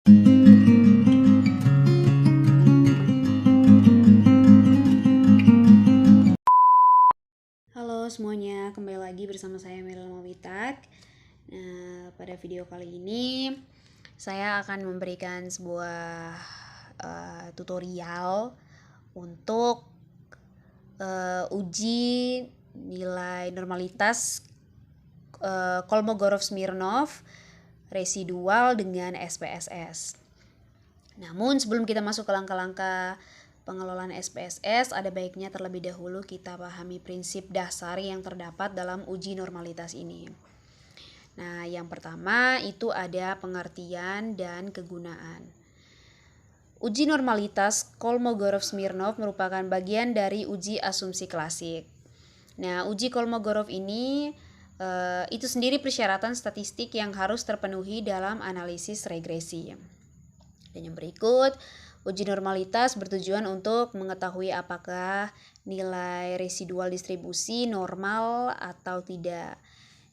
Halo semuanya, kembali lagi bersama saya Melal Mawitak. Nah, pada video kali ini saya akan memberikan sebuah tutorial untuk uji nilai normalitas Kolmogorov-Smirnov residual dengan SPSS. Namun sebelum kita masuk ke langkah-langkah pengelolaan SPSS, ada baiknya terlebih dahulu kita pahami prinsip dasar yang terdapat dalam uji normalitas ini. Nah, yang pertama itu ada pengertian dan kegunaan. Uji normalitas Kolmogorov-Smirnov merupakan bagian dari uji asumsi klasik. Nah, uji Kolmogorov ini itu sendiri persyaratan statistik yang harus terpenuhi dalam analisis regresi. Dan yang berikut, uji normalitas bertujuan untuk mengetahui apakah nilai residual distribusi normal atau tidak.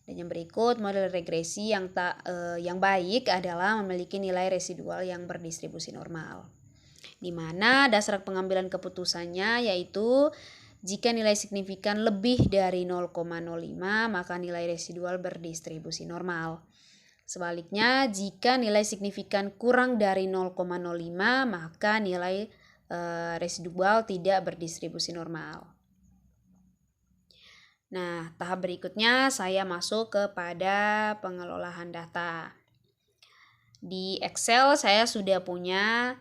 Dan yang berikut, model regresi yang baik adalah memiliki nilai residual yang berdistribusi normal. Di mana dasar pengambilan keputusannya yaitu jika nilai signifikan lebih dari 0,05 maka nilai residual berdistribusi normal. Sebaliknya, jika nilai signifikan kurang dari 0,05 maka nilai residual tidak berdistribusi normal. Nah, tahap berikutnya saya masuk kepada pengelolaan data. Di Excel saya sudah punya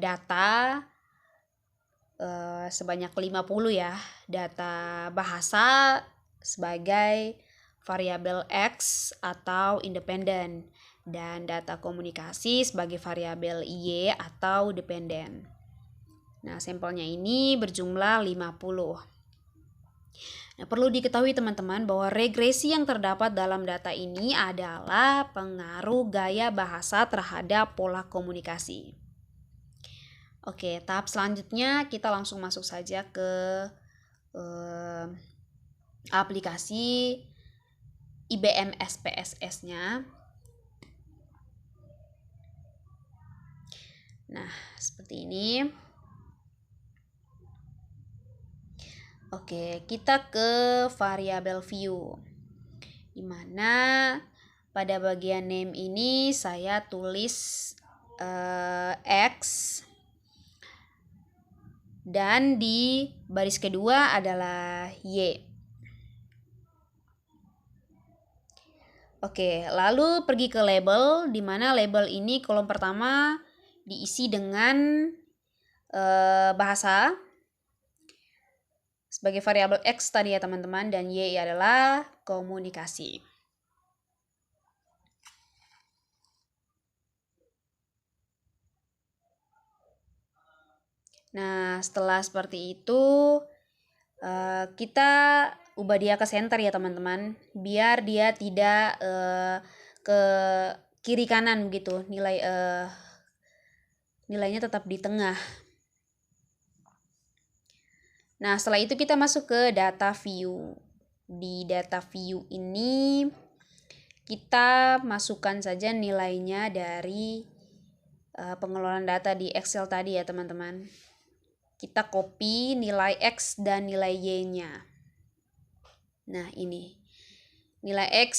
data sebanyak 50 ya, data bahasa sebagai variabel X atau independen dan data komunikasi sebagai variabel Y atau dependen. Nah, sampelnya ini berjumlah 50. Nah, perlu diketahui teman-teman bahwa regresi yang terdapat dalam data ini adalah pengaruh gaya bahasa terhadap pola komunikasi. Oke, tahap selanjutnya kita langsung masuk saja ke aplikasi IBM SPSS-nya. Nah, seperti ini. Oke, kita ke variabel view. Dimana pada bagian name ini saya tulis X dan di baris kedua adalah Y. Oke, lalu pergi ke label, di mana label ini kolom pertama diisi dengan bahasa sebagai variabel X tadi ya teman-teman, dan Y adalah komunikasi. Nah, setelah seperti itu kita ubah dia ke center ya teman-teman, biar dia tidak ke kiri kanan gitu, nilainya tetap di tengah. Nah, setelah itu kita masuk ke data view. Di data view ini kita masukkan saja nilainya dari pengelolaan data di Excel tadi ya teman-teman. Kita copy nilai X dan nilai Y-nya. Nah, ini. Nilai X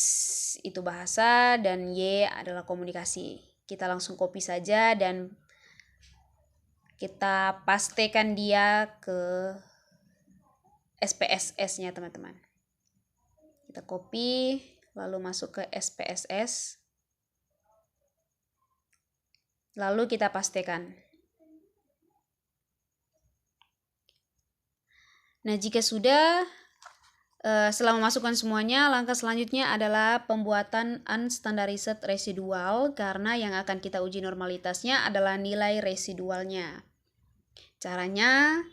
itu bahasa dan Y adalah komunikasi. Kita langsung copy saja dan kita pastekan dia ke SPSS-nya teman-teman. Kita copy lalu masuk ke SPSS. Lalu kita pastekan. Nah, jika sudah setelah memasukkan semuanya, langkah selanjutnya adalah pembuatan unstandarized residual karena yang akan kita uji normalitasnya adalah nilai residualnya. Caranya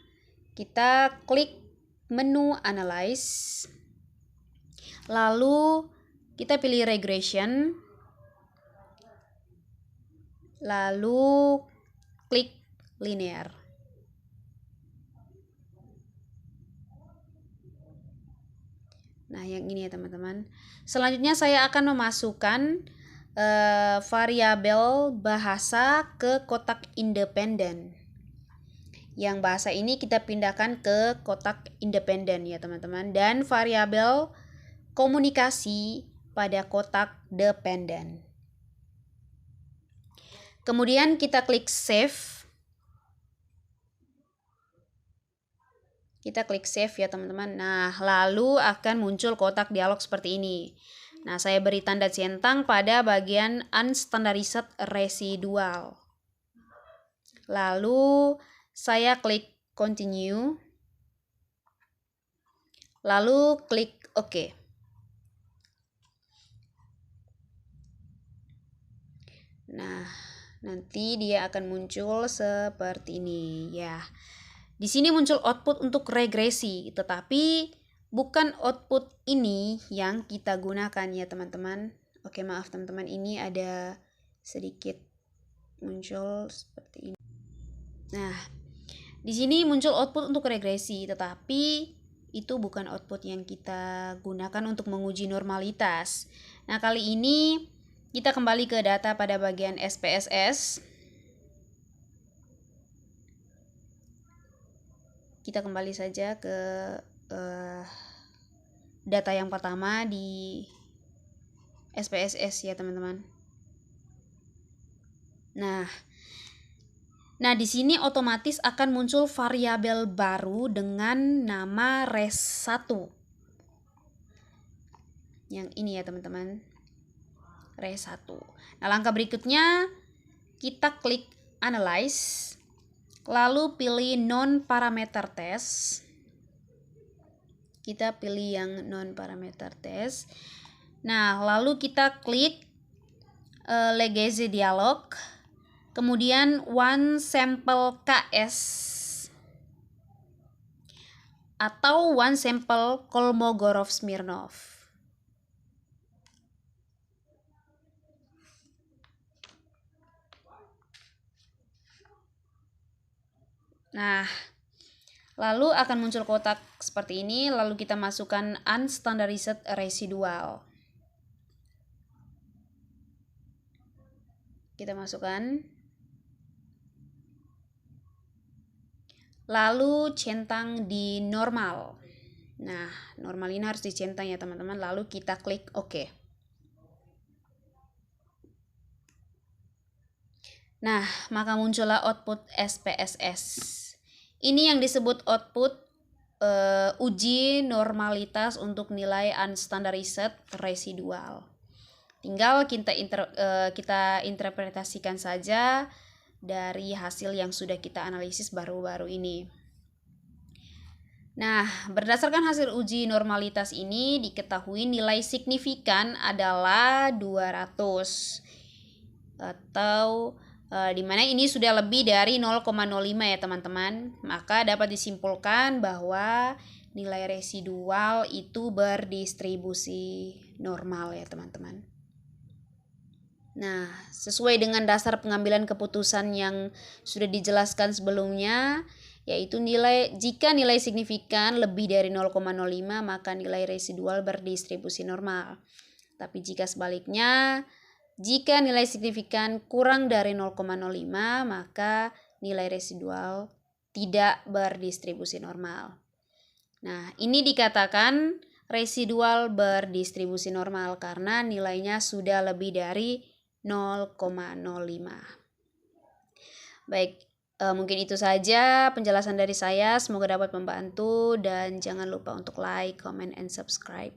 kita klik menu analyze, lalu kita pilih regression, lalu klik linear. Nah, yang ini ya teman-teman. Selanjutnya saya akan memasukkan variabel bahasa ke kotak independen. Yang bahasa ini kita pindahkan ke kotak independen ya teman-teman. Dan variabel komunikasi pada kotak dependen. Kemudian kita klik save. Kita klik save ya teman-teman. Nah, lalu akan muncul kotak dialog seperti ini. Nah, saya beri tanda centang pada bagian unstandarized residual. Lalu saya klik continue. Lalu klik OK. Nah, nanti dia akan muncul seperti ini ya. Di sini muncul output untuk regresi, tetapi bukan output ini yang kita gunakan ya teman-teman. Oke, maaf teman-teman, ini ada sedikit muncul seperti ini. Nah, di sini muncul output untuk regresi, tetapi itu bukan output yang kita gunakan untuk menguji normalitas. Nah, kali ini kita kembali ke data pada bagian SPSS. Kita kembali saja ke data yang pertama di SPSS ya teman-teman. Nah di sini otomatis akan muncul variabel baru dengan nama res1. Yang ini ya teman-teman, res1. Nah langkah berikutnya kita klik analyze. Lalu pilih non-parameter test. Kita pilih yang non-parameter test. Nah, lalu kita klik legacy dialog. Kemudian one sample KS. Atau one sample Kolmogorov-Smirnov. Nah, lalu akan muncul kotak seperti ini, lalu kita masukkan unstandarized residual. Kita masukkan. Lalu centang di normal. Nah, normal ini harus dicentang ya teman-teman, lalu kita klik OK. Nah, maka muncullah output SPSS. Ini yang disebut output uji normalitas untuk nilai unstandarized residual. Tinggal kita interpretasikan saja dari hasil yang sudah kita analisis baru-baru ini. Nah, berdasarkan hasil uji normalitas ini diketahui nilai signifikan adalah 200 atau di mana ini sudah lebih dari 0,05 ya teman-teman. Maka dapat disimpulkan bahwa nilai residual itu berdistribusi normal ya teman-teman. Nah, sesuai dengan dasar pengambilan keputusan yang sudah dijelaskan sebelumnya, yaitu jika nilai signifikan lebih dari 0,05 maka nilai residual berdistribusi normal. Tapi jika sebaliknya, jika nilai signifikan kurang dari 0,05 maka nilai residual tidak berdistribusi normal. Nah, ini dikatakan residual berdistribusi normal karena nilainya sudah lebih dari 0,05. Baik, mungkin itu saja penjelasan dari saya. Semoga dapat membantu dan jangan lupa untuk like, comment, and subscribe.